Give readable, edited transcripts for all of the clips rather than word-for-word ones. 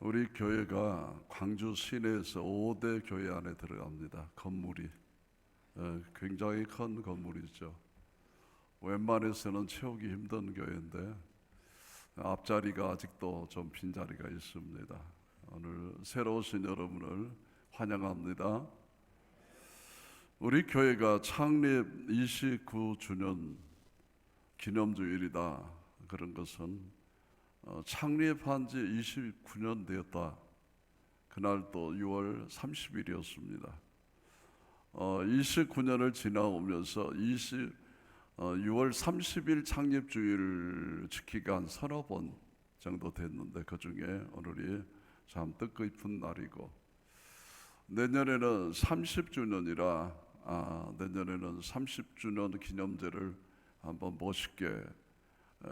우리 교회가 광주 시내에서 5대 교회 안에 들어갑니다. 건물이 굉장히 큰 건물이죠. 웬만해서는 채우기 힘든 교회인데 앞자리가 아직도 좀 빈자리가 있습니다. 오늘 새로 오신 여러분을 환영합니다. 우리 교회가 창립 29주년 기념주일이다. 그런 것은 창립한 지 29년 되었다. 그날도 6월 30일이었습니다. 29년을 지나오면서 6월 30일 창립주일을 지키기 한 서너 번 정도 됐는데 그 중에 오늘이 참 뜻깊은 날이고, 내년에는 30주년이라 내년에는 30주년 기념제를 한번 멋있게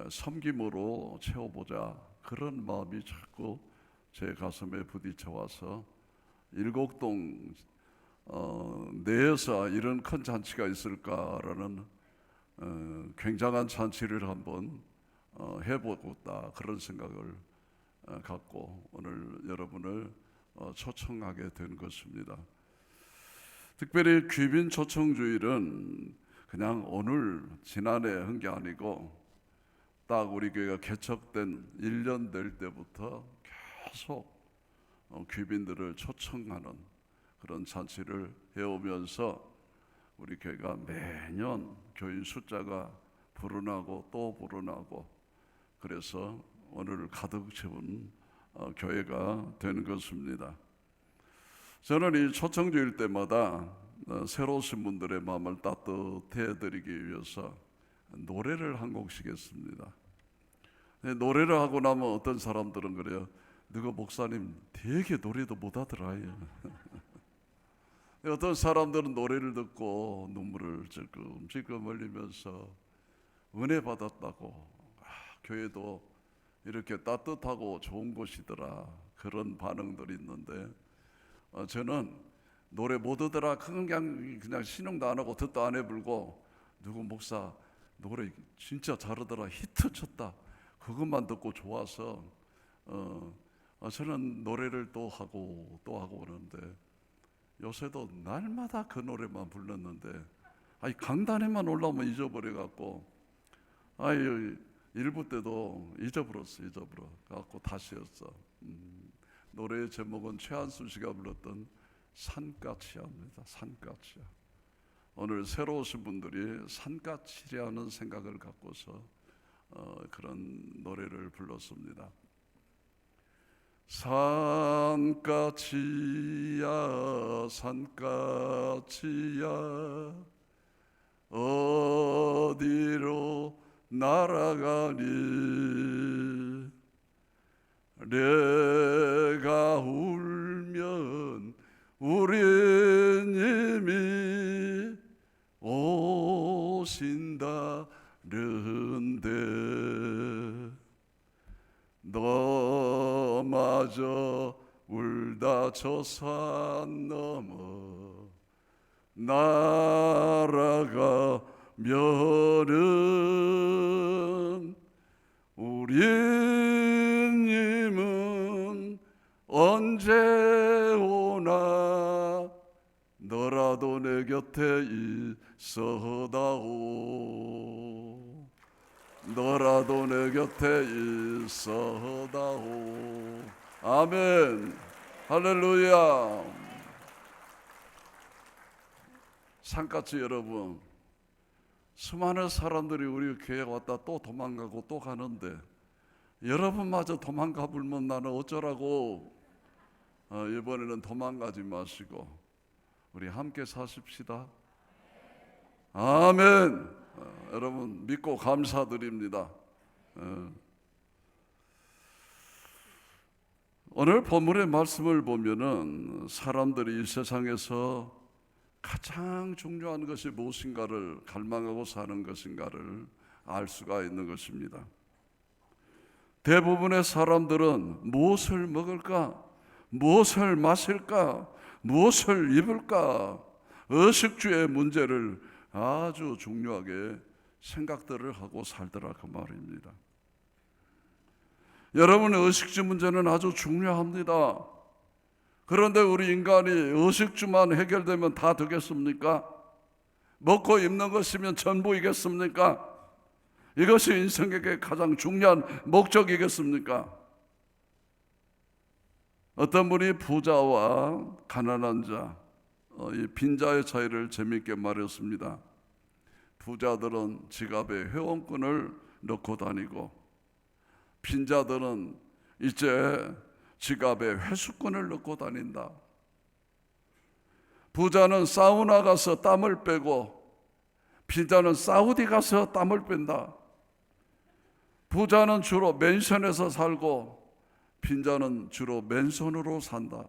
섬김으로 채워보자, 그런 마음이 자꾸 제 가슴에 부딪혀 와서 일곡동 내에서 이런 큰 잔치가 있을까라는 굉장한 잔치를 한번 해보겠다, 그런 생각을 갖고 오늘 여러분을 초청하게 된 것입니다. 특별히 귀빈 초청주일은 그냥 오늘 지난해 한 게 아니고 딱 우리 교회가 개척된 1년 될 때부터 계속 귀빈들을 초청하는 그런 잔치를 해오면서 우리 교회가 매년 교인 숫자가 불어나고 또 불어나고, 그래서 오늘 가득 채운 교회가 되는 것입니다. 저는 이 초청주일 때마다 새로 오신 분들의 마음을 따뜻해 드리기 위해서 노래를 한 곡씩 했습니다. 노래를 하고 나면 어떤 사람들은 그래요. 너가 목사님 되게 노래도 못 하더라요. 어떤 사람들은 노래를 듣고 눈물을 찔끔찔끔 흘리면서 은혜 받았다고, 교회도 이렇게 따뜻하고 좋은 곳이더라, 그런 반응들이 있는데, 저는 노래 못 듣더라 그냥 신용도 안 하고 듣도 안 해불고, 누구 목사 노래 진짜 잘하더라, 히트 쳤다, 그것만 듣고 좋아서 저는 노래를 또 하고 그러는데, 요새도 날마다 그 노래만 불렀는데 강단에만 올라오면 잊어버려갖고 일부 때도 잊어버렸어 갖고 다시 했어. 노래의 제목은 최한순 씨가 불렀던 산까치야입니다. 산까치야. 오늘 새로 오신 분들이 산까치라는 생각을 갖고서 그런 노래를 불렀습니다. 산까치야 산까치야 어디로 날아가니, 내가 울면 우리님이 오신다는데, 너마저 울다 저 산 넘어 날아가면은, 우리님은 언제 오나 너라도 내 곁에 있어다오, 너라도 내 곁에 있어다오. 아멘. 할렐루야. 산까치 여러분, 수많은 사람들이 우리 교회에 왔다 또 도망가고 또 가는데 여러분마저 도망가 불면 나는 어쩌라고. 이번에는 도망가지 마시고 우리 함께 사십시다. 아멘. 여러분 믿고 감사드립니다. 오늘 본문의 말씀을 보면은 사람들이 이 세상에서 가장 중요한 것이 무엇인가를 갈망하고 사는 것인가를 알 수가 있는 것입니다. 대부분의 사람들은 무엇을 먹을까, 무엇을 마실까, 무엇을 입을까, 의식주의 문제를 아주 중요하게 생각들을 하고 살더라, 그 말입니다. 여러분의 의식주 문제는 아주 중요합니다. 그런데 우리 인간이 의식주만 해결되면 다 되겠습니까? 먹고 입는 것이면 전부이겠습니까? 이것이 인생에게 가장 중요한 목적이겠습니까? 어떤 분이 부자와 가난한 자, 이 빈자의 차이를 재미있게 말했습니다. 부자들은 지갑에 회원권을 넣고 다니고 빈자들은 이제 지갑에 회수권을 넣고 다닌다. 부자는 사우나 가서 땀을 빼고 빈자는 사우디 가서 땀을 뺀다. 부자는 주로 맨션에서 살고 빈자는 주로 맨손으로 산다.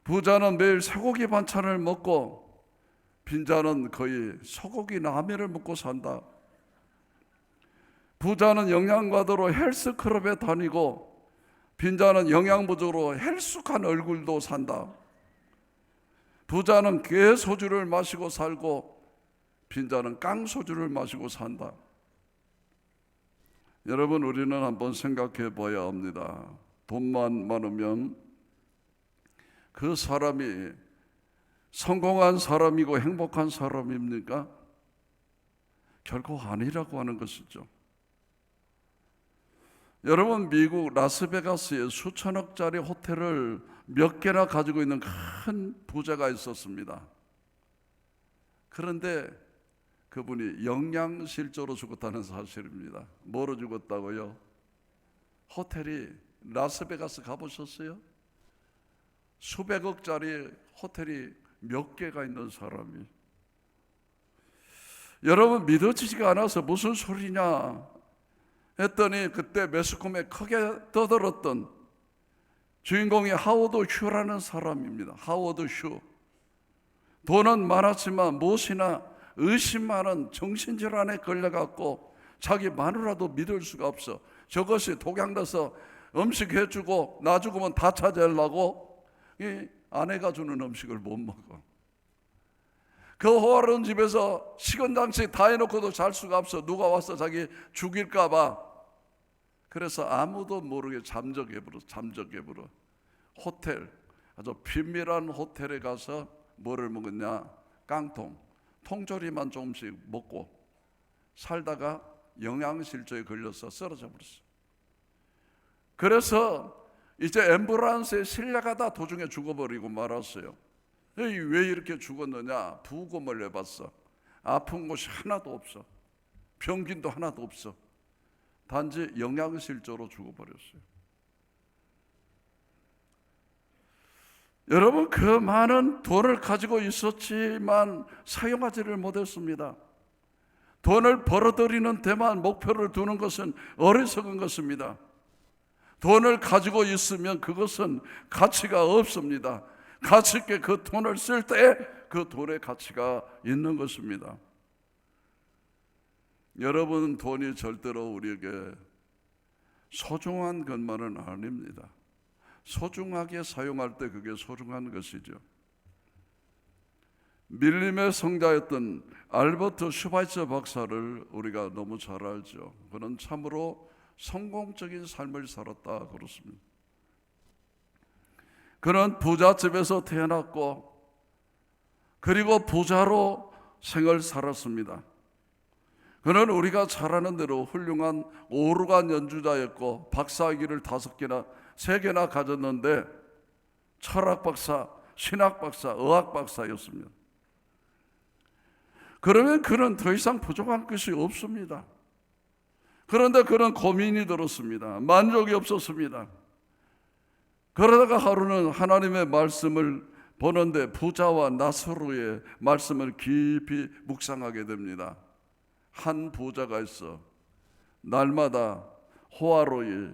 부자는 매일 쇠고기 반찬을 먹고 빈자는 거의 소고기 라면을 먹고 산다. 부자는 영양과도로 헬스클럽에 다니고 빈자는 영양 부족으로 헬쑥한 얼굴도 산다. 부자는 개 소주를 마시고 살고 빈자는 깡 소주를 마시고 산다. 여러분, 우리는 한번 생각해 봐야 합니다. 돈만 많으면 그 사람이 성공한 사람이고 행복한 사람입니까? 결코 아니라고 하는 것이죠. 여러분, 미국 라스베가스에 수천억짜리 호텔을 몇 개나 가지고 있는 큰 부자가 있었습니다. 그런데 그분이 영양실조로 죽었다는 사실입니다. 뭐로 죽었다고요? 호텔이, 라스베가스 가보셨어요? 수백억짜리 호텔이 몇 개가 있는 사람이. 여러분, 믿어지지가 않아서 무슨 소리냐 했더니 그때 매스컴에 크게 떠들었던 주인공이 하워드 휴라는 사람입니다. 하워드 휴. 돈은 많았지만 무엇이나 의심 많은 정신질환에 걸려갖고 자기 마누라도 믿을 수가 없어. 저것이 독약 넣어서 음식 해주고 나 죽으면 다 차지하려고 이 아내가 주는 음식을 못 먹어. 그 호화로운 집에서 식은장식 다 해놓고도 잘 수가 없어. 누가 와서 자기 죽일까 봐. 그래서 아무도 모르게 잠적해버려. 호텔, 아주 비밀한 호텔에 가서 뭐를 먹었냐? 깡통, 통조림만 조금씩 먹고 살다가 영양실조에 걸려서 쓰러져 버렸어. 그래서 이제 앰뷸런스에 실려가다 도중에 죽어버리고 말았어요. 왜 이렇게 죽었느냐? 부검을 해봤어. 아픈 곳이 하나도 없어. 병균도 하나도 없어. 단지 영양실조로 죽어버렸어요. 여러분, 그 많은 돈을 가지고 있었지만 사용하지를 못했습니다. 돈을 벌어들이는 데만 목표를 두는 것은 어리석은 것입니다. 돈을 가지고 있으면 그것은 가치가 없습니다. 가치 있게 그 돈을 쓸 때 그 돈의 가치가 있는 것입니다. 여러분, 돈이 절대로 우리에게 소중한 것만은 아닙니다. 소중하게 사용할 때 그게 소중한 것이죠. 밀림의 성자였던 알버트 슈바이처 박사를 우리가 너무 잘 알죠. 그는 참으로 성공적인 삶을 살았다 그렇습니다. 그는 부잣집에서 태어났고 그리고 부자로 생을 살았습니다. 그는 우리가 잘 아는 대로 훌륭한 오르간 연주자였고 박사학위를 3개나 가졌는데 철학 박사, 신학 박사, 의학 박사였습니다. 그러면 그는 더 이상 부족한 것이 없습니다. 그런데 그는 고민이 들었습니다. 만족이 없었습니다. 그러다가 하루는 하나님의 말씀을 보는데 부자와 나사로의 말씀을 깊이 묵상하게 됩니다. 한 부자가 있어 날마다 호화로이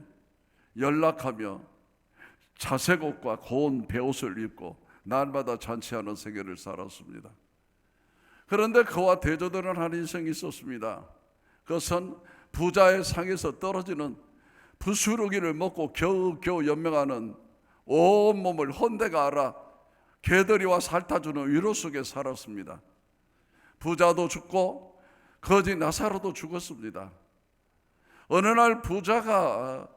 연락하며 자색 옷과 고운 베옷을 입고 날마다 잔치하는 생애를 살았습니다. 그런데 그와 대조되는 한 인생이 있었습니다. 그것은 부자의 상에서 떨어지는 부스러기를 먹고 겨우겨우 연명하는 온몸을 헌데가 알아 개들이와 살타주는 위로 속에 살았습니다. 부자도 죽고 거지 나사로도 죽었습니다. 어느 날 부자가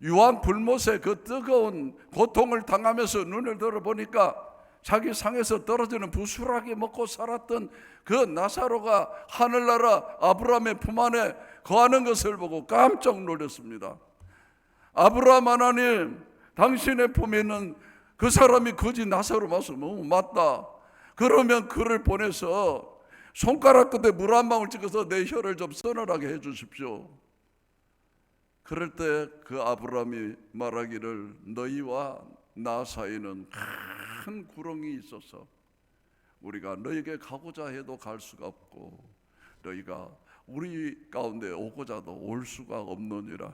유황 불못에 그 뜨거운 고통을 당하면서 눈을 들어보니까 자기 상에서 떨어지는 부스라기 먹고 살았던 그 나사로가 하늘나라 아브라함의 품 안에 거하는 것을 보고 깜짝 놀랐습니다. 아브라함 하나님, 당신의 품에 있는 그 사람이 거지 나사로 맞으면 맞다. 그러면 그를 보내서 손가락 끝에 물 한 방울 찍어서 내 혀를 좀 서늘하게 해 주십시오. 그럴 때 그 아브라함이 말하기를 너희와 나 사이는 큰 구렁이 있어서 우리가 너에게 가고자 해도 갈 수가 없고 너희가 우리 가운데 오고자도 올 수가 없느니라.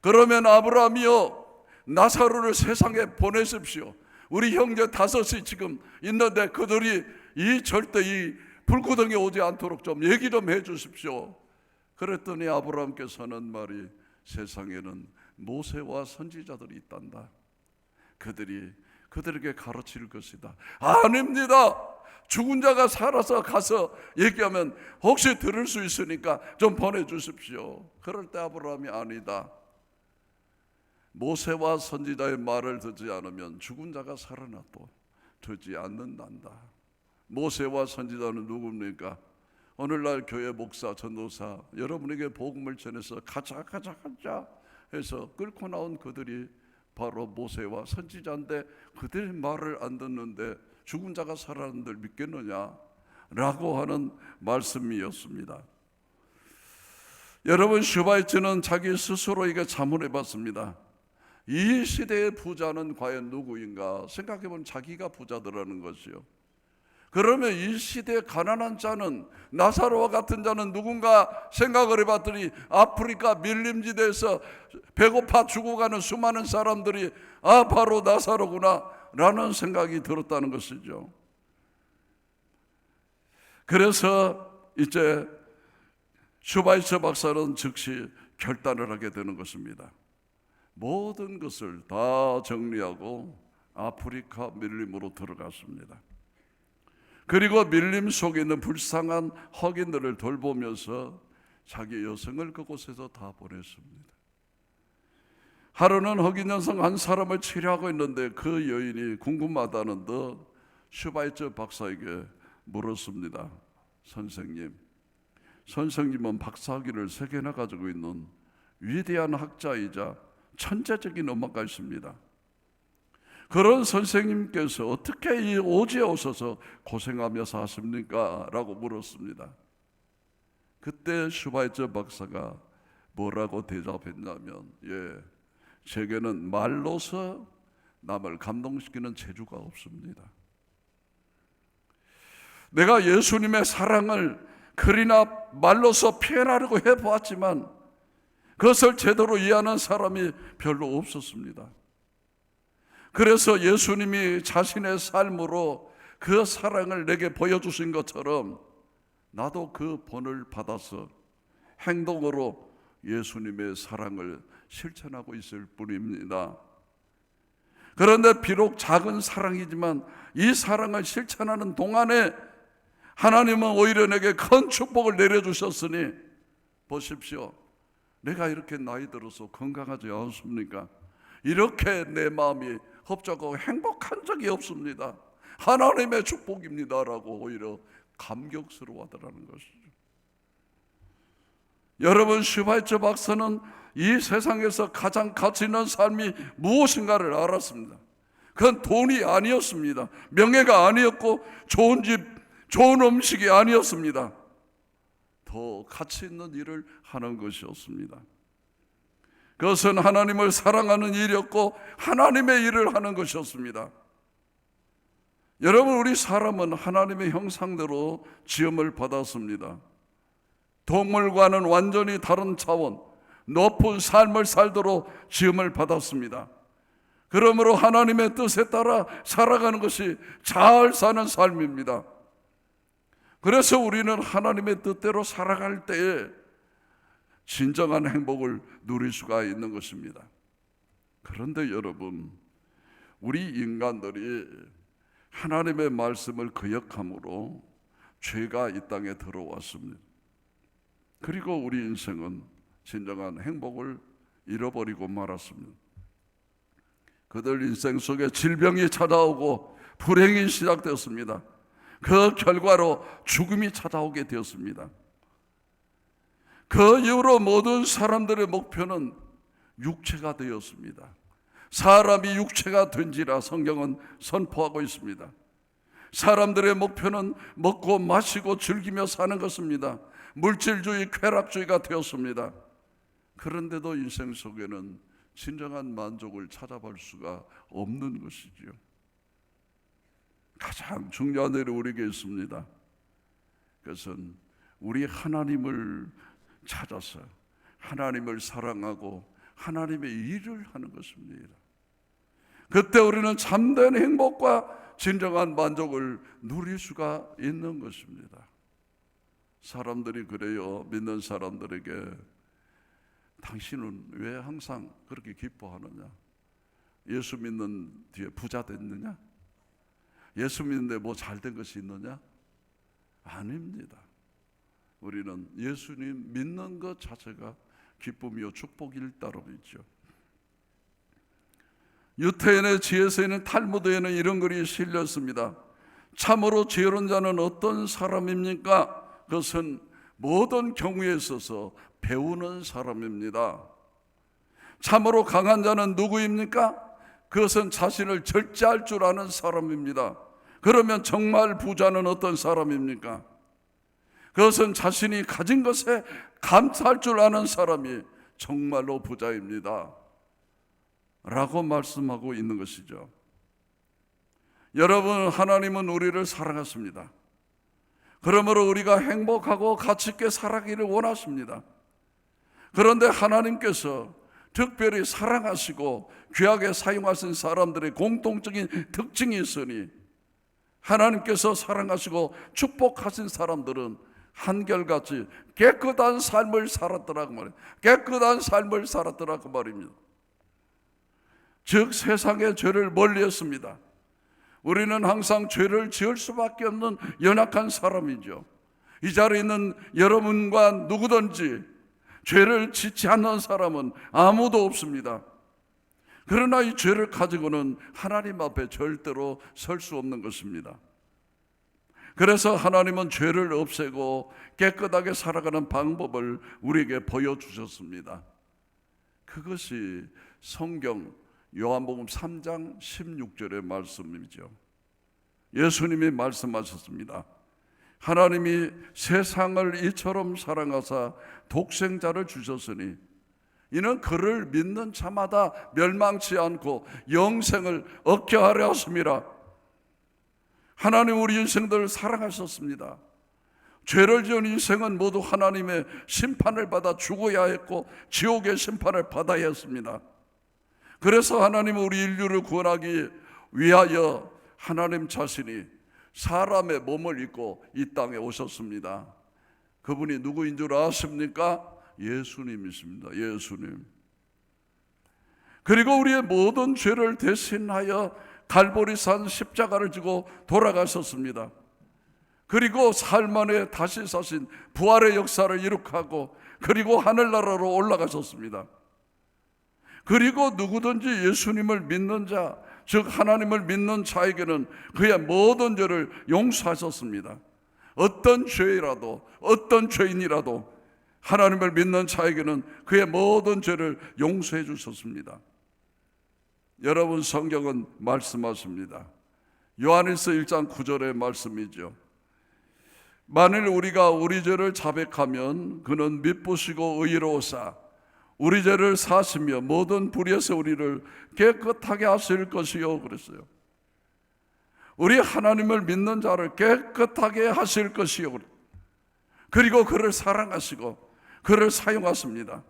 그러면 아브라함이여 나사로를 세상에 보내십시오. 우리 형제 다섯이 지금 있는데 그들이 절대 이 불구덩이에 오지 않도록 좀 얘기 좀 해 주십시오. 그랬더니 아브라함께서는 말이 세상에는 모세와 선지자들이 있단다. 그들에게 가르칠 것이다. 아닙니다. 죽은 자가 살아서 가서 얘기하면 혹시 들을 수 있으니까 좀 보내주십시오. 그럴 때 아브라함이 아니다. 모세와 선지자의 말을 듣지 않으면 죽은 자가 살아나도 되지 않는단다. 모세와 선지자는 누굽니까? 오늘날 교회 목사, 전도사 여러분에게 복음을 전해서 가자 해서 끌고 나온 그들이 바로 모세와 선지자인데 그들의 말을 안 듣는데 죽은 자가 살아난들 믿겠느냐라고 하는 말씀이었습니다. 여러분, 슈바이처는 자기 스스로에게 자문해 봤습니다. 이 시대의 부자는 과연 누구인가 생각해보면 자기가 부자더라는 것이요. 그러면 이 시대의 가난한 자는, 나사로와 같은 자는 누군가 생각을 해봤더니 아프리카 밀림지대에서 배고파 죽어가는 수많은 사람들이 바로 나사로구나 라는 생각이 들었다는 것이죠. 그래서 이제 슈바이처 박사는 즉시 결단을 하게 되는 것입니다. 모든 것을 다 정리하고 아프리카 밀림으로 들어갔습니다. 그리고 밀림 속에 있는 불쌍한 흑인들을 돌보면서 자기 여성을 그곳에서 다 보냈습니다. 하루는 흑인 여성 한 사람을 치료하고 있는데 그 여인이 궁금하다는 듯 슈바이처 박사에게 물었습니다. 선생님은 박사학위를 3개나 가지고 있는 위대한 학자이자 천재적인 음악가이십니다. 그런 선생님께서 어떻게 이 오지에 오셔서 고생하며 사십니까? 라고 물었습니다. 그때 슈바이처 박사가 뭐라고 대답했냐면 제게는 말로서 남을 감동시키는 재주가 없습니다. 내가 예수님의 사랑을 글이나 말로서 표현하려고 해보았지만 그것을 제대로 이해하는 사람이 별로 없었습니다. 그래서 예수님이 자신의 삶으로 그 사랑을 내게 보여주신 것처럼 나도 그 본을 받아서 행동으로 예수님의 사랑을 실천하고 있을 뿐입니다. 그런데 비록 작은 사랑이지만 이 사랑을 실천하는 동안에 하나님은 오히려 내게 큰 축복을 내려주셨으니 보십시오. 내가 이렇게 나이 들어서 건강하지 않습니까? 이렇게 내 마음이 흡족하고 행복한 적이 없습니다. 하나님의 축복입니다라고 오히려 감격스러워하더라는 것이죠. 여러분, 슈바이처 박사는 이 세상에서 가장 가치 있는 삶이 무엇인가를 알았습니다. 그건 돈이 아니었습니다. 명예가 아니었고 좋은 집, 좋은 음식이 아니었습니다. 더 가치 있는 일을 하는 것이었습니다. 그것은 하나님을 사랑하는 일이었고 하나님의 일을 하는 것이었습니다. 여러분, 우리 사람은 하나님의 형상대로 지음을 받았습니다. 동물과는 완전히 다른 차원, 높은 삶을 살도록 지음을 받았습니다. 그러므로 하나님의 뜻에 따라 살아가는 것이 잘 사는 삶입니다. 그래서 우리는 하나님의 뜻대로 살아갈 때에 진정한 행복을 누릴 수가 있는 것입니다. 그런데 여러분, 우리 인간들이 하나님의 말씀을 거역함으로 죄가 이 땅에 들어왔습니다. 그리고 우리 인생은 진정한 행복을 잃어버리고 말았습니다. 그들 인생 속에 질병이 찾아오고 불행이 시작되었습니다. 그 결과로 죽음이 찾아오게 되었습니다. 그 이후로 모든 사람들의 목표는 육체가 되었습니다. 사람이 육체가 된지라 성경은 선포하고 있습니다. 사람들의 목표는 먹고 마시고 즐기며 사는 것입니다. 물질주의, 쾌락주의가 되었습니다. 그런데도 인생 속에는 진정한 만족을 찾아볼 수가 없는 것이지요. 가장 중요한 일이 우리에게 있습니다. 그것은 우리 하나님을 찾아서 하나님을 사랑하고 하나님의 일을 하는 것입니다. 그때 우리는 참된 행복과 진정한 만족을 누릴 수가 있는 것입니다. 사람들이 그래요. 믿는 사람들에게 당신은 왜 항상 그렇게 기뻐하느냐? 예수 믿는 뒤에 부자 됐느냐? 예수 믿는데 뭐 잘된 것이 있느냐? 아닙니다. 우리는 예수님 믿는 것 자체가 기쁨이요 축복일 따로 있죠. 유태인의 지혜서에는 탈무드에는 이런 글이 실렸습니다. 참으로 지혜로운 자는 어떤 사람입니까? 그것은 모든 경우에 있어서 배우는 사람입니다. 참으로 강한 자는 누구입니까? 그것은 자신을 절제할 줄 아는 사람입니다. 그러면 정말 부자는 어떤 사람입니까? 그것은 자신이 가진 것에 감사할 줄 아는 사람이 정말로 부자입니다. 라고 말씀하고 있는 것이죠. 여러분, 하나님은 우리를 사랑하십니다. 그러므로 우리가 행복하고 가치 있게 살아가기를 원하십니다. 그런데 하나님께서 특별히 사랑하시고 귀하게 사용하신 사람들의 공통적인 특징이 있으니 하나님께서 사랑하시고 축복하신 사람들은 한결같이 깨끗한 삶을 살았더라고 말이에요. 깨끗한 삶을 살았더라고 말입니다. 즉 세상의 죄를 멀리했습니다. 우리는 항상 죄를 지을 수밖에 없는 연약한 사람이죠. 이 자리에 있는 여러분과 누구든지 죄를 짓지 않는 사람은 아무도 없습니다. 그러나 이 죄를 가지고는 하나님 앞에 절대로 설 수 없는 것입니다. 그래서 하나님은 죄를 없애고 깨끗하게 살아가는 방법을 우리에게 보여주셨습니다. 그것이 성경 요한복음 3장 16절의 말씀이죠. 예수님이 말씀하셨습니다. 하나님이 세상을 이처럼 사랑하사 독생자를 주셨으니 이는 그를 믿는 자마다 멸망치 않고 영생을 얻게 하려 하심이라. 하나님 우리 인생들을 사랑하셨습니다. 죄를 지은 인생은 모두 하나님의 심판을 받아 죽어야 했고 지옥의 심판을 받아야 했습니다. 그래서 하나님은 우리 인류를 구원하기 위하여 하나님 자신이 사람의 몸을 입고 이 땅에 오셨습니다. 그분이 누구인 줄 아십니까? 예수님이십니다. 예수님. 그리고 우리의 모든 죄를 대신하여 갈보리산 십자가를 지고 돌아가셨습니다. 그리고 삶 안에 다시 사신 부활의 역사를 이룩하고 그리고 하늘나라로 올라가셨습니다. 그리고 누구든지 예수님을 믿는 자, 즉 하나님을 믿는 자에게는 그의 모든 죄를 용서하셨습니다. 어떤 죄라도 어떤 죄인이라도 하나님을 믿는 자에게는 그의 모든 죄를 용서해 주셨습니다. 여러분, 성경은 말씀하십니다. 요한일서 1장 9절의 말씀이죠. 만일 우리가 우리 죄를 자백하면 그는 미쁘시고 의로우사 우리 죄를 사시며 모든 불의에서 우리를 깨끗하게 하실 것이요 그랬어요. 우리 하나님을 믿는 자를 깨끗하게 하실 것이요. 그리고 그를 사랑하시고 그를 사용하십니다.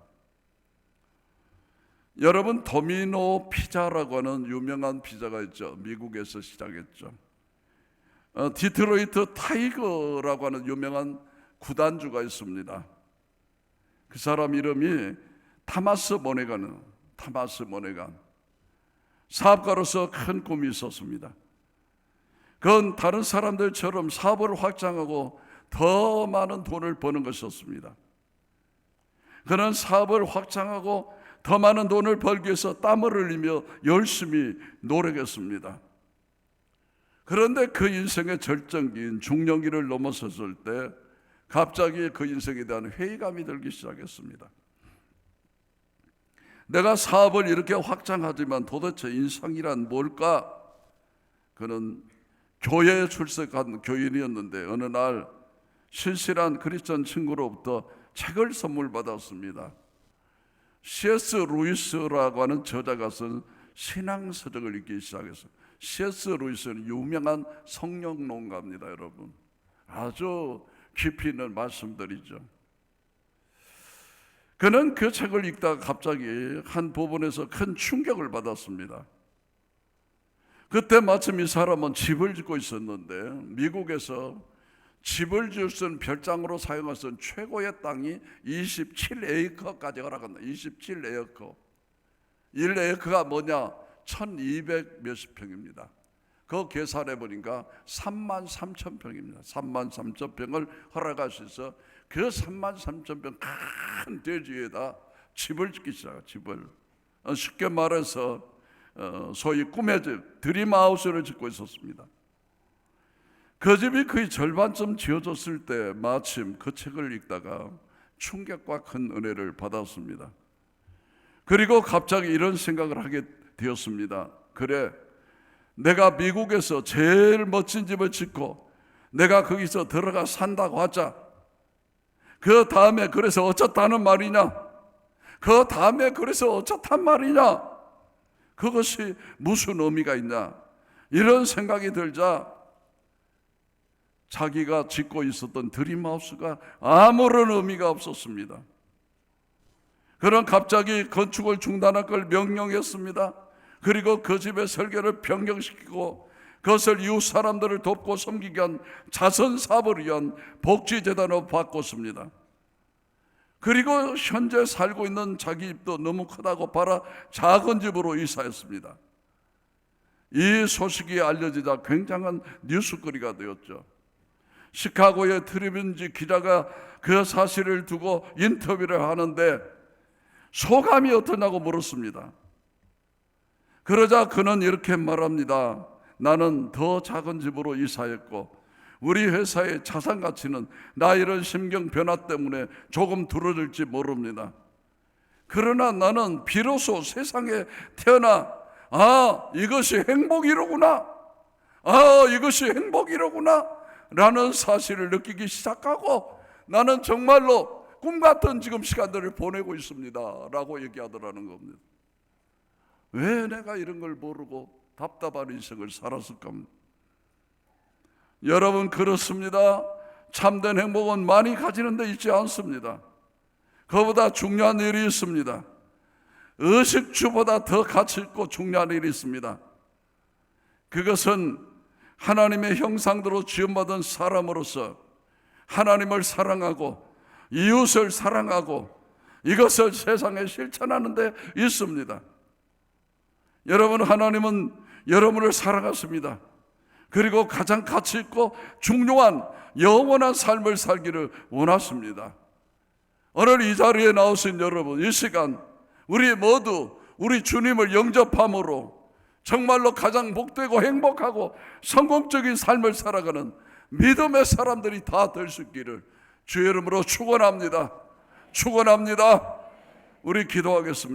여러분, 도미노 피자라고 하는 유명한 피자가 있죠. 미국에서 시작했죠. 디트로이트 타이거라고 하는 유명한 구단주가 있습니다. 그 사람 이름이 타마스 모네간. 사업가로서 큰 꿈이 있었습니다. 그건 다른 사람들처럼 사업을 확장하고 더 많은 돈을 버는 것이었습니다. 그런 사업을 확장하고 더 많은 돈을 벌기 위해서 땀을 흘리며 열심히 노력했습니다. 그런데 그 인생의 절정기인 중년기를 넘어섰을 때 갑자기 그 인생에 대한 회의감이 들기 시작했습니다. 내가 사업을 이렇게 확장하지만 도대체 인생이란 뭘까? 그는 교회에 출석한 교인이었는데 어느 날 신실한 크리스천 친구로부터 책을 선물 받았습니다. C.S. 루이스라고 하는 저자가 쓴 신앙서적을 읽기 시작했어요. C.S. 루이스는 유명한 성령론가입니다, 여러분. 아주 깊이 있는 말씀들이죠. 그는 그 책을 읽다가 갑자기 한 부분에서 큰 충격을 받았습니다. 그때 마침 이 사람은 집을 짓고 있었는데 미국에서 집을 지을 수 있는 별장으로 사용할 수 있는 최고의 땅이 27에이커까지 허락한다. 27에이커. 1에이커가 뭐냐? 1200 몇십 평입니다. 그거 계산해 보니까 33,000평입니다. 33,000평을 허락할 수 있어 그 33,000평 큰 대지 위에다 집을 짓기 시작해요. 집을. 쉽게 말해서 소위 꿈의 집, 드림하우스를 짓고 있었습니다. 그 집이 거의 절반쯤 지어졌을 때 마침 그 책을 읽다가 충격과 큰 은혜를 받았습니다. 그리고 갑자기 이런 생각을 하게 되었습니다. 그래, 내가 미국에서 제일 멋진 집을 짓고 내가 거기서 들어가 산다고 하자. 그 다음에 그래서 어쩌다는 말이냐? 그 다음에 그래서 어쩌단 말이냐? 그것이 무슨 의미가 있냐? 이런 생각이 들자 자기가 짓고 있었던 드림하우스가 아무런 의미가 없었습니다. 그런 갑자기 건축을 중단할 걸 명령했습니다. 그리고 그 집의 설계를 변경시키고 그것을 이웃 사람들을 돕고 섬기기 위한 자선사업을 위한 복지재단으로 바꿨습니다. 그리고 현재 살고 있는 자기 집도 너무 크다고 팔아 작은 집으로 이사했습니다. 이 소식이 알려지자 굉장한 뉴스거리가 되었죠. 시카고의 트리뷴지 기자가 그 사실을 두고 인터뷰를 하는데 소감이 어떠냐고 물었습니다. 그러자 그는 이렇게 말합니다. 나는 더 작은 집으로 이사했고 우리 회사의 자산 가치는 나 이런 심경 변화 때문에 조금 줄어들지 모릅니다. 그러나 나는 비로소 세상에 태어나 이것이 행복이로구나. 이것이 행복이로구나 라는 사실을 느끼기 시작하고 나는 정말로 꿈같은 지금 시간들을 보내고 있습니다 라고 얘기하더라는 겁니다. 왜 내가 이런 걸 모르고 답답한 인생을 살았을까? 여러분, 그렇습니다. 참된 행복은 많이 가지는 데 있지 않습니다. 그보다 중요한 일이 있습니다. 의식주보다 더 가치 있고 중요한 일이 있습니다. 그것은 하나님의 형상대로 지음받은 사람으로서 하나님을 사랑하고 이웃을 사랑하고 이것을 세상에 실천하는 데 있습니다. 여러분, 하나님은 여러분을 사랑하십니다. 그리고 가장 가치 있고 중요한 영원한 삶을 살기를 원하십니다. 오늘 이 자리에 나오신 여러분, 이 시간 우리 모두 우리 주님을 영접함으로 정말로 가장 복되고 행복하고 성공적인 삶을 살아가는 믿음의 사람들이 다 될 수 있기를 주의 이름으로 축원합니다. 축원합니다. 우리 기도하겠습니다.